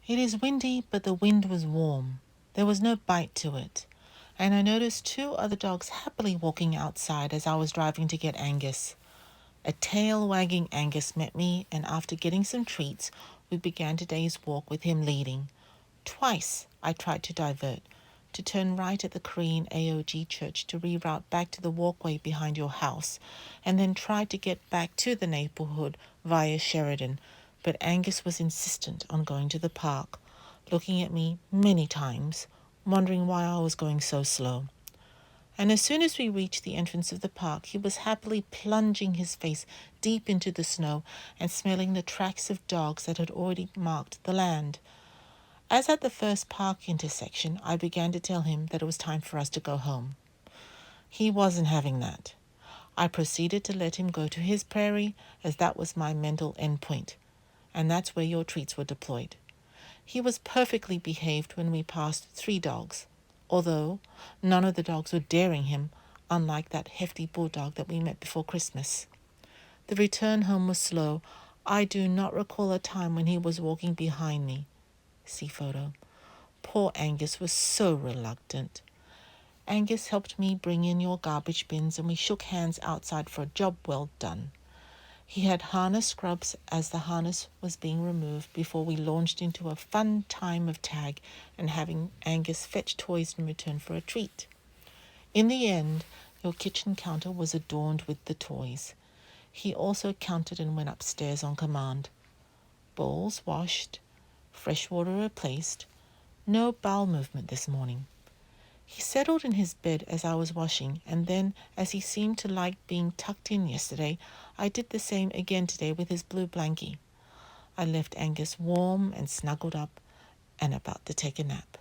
It is windy, but the wind was warm. There was no bite to it, and I noticed two other dogs happily walking outside as I was driving to get Angus. A tail-wagging Angus met me, and after getting some treats, we began today's walk with him leading. Twice I tried to divert, to turn right at the Korean AOG church to reroute back to the walkway behind your house, and then tried to get back to the neighborhood via Sheridan, but Angus was insistent on going to the park, looking at me many times, wondering why I was going so slow. And as soon as we reached the entrance of the park, he was happily plunging his face deep into the snow and smelling the tracks of dogs that had already marked the land. As at the first park intersection, I began to tell him that it was time for us to go home. He wasn't having that. I proceeded to let him go to his prairie, as that was my mental endpoint, and that's where your treats were deployed. He was perfectly behaved when we passed 3 dogs, although none of the dogs were daring him, unlike that hefty bulldog that we met before Christmas. The return home was slow. I do not recall a time when he was walking behind me. See photo. Poor Angus was so reluctant. Angus helped me bring in your garbage bins, and we shook hands outside for a job well done. He had harness scrubs as the harness was being removed before we launched into a fun time of tag and having Angus fetch toys in return for a treat. In the end, your kitchen counter was adorned with the toys. He also counted and went upstairs on command. Bowls washed, fresh water replaced, no bowel movement this morning. He settled in his bed as I was washing, and then, as he seemed to like being tucked in yesterday, I did the same again today with his blue blankie. I left Angus warm and snuggled up and about to take a nap.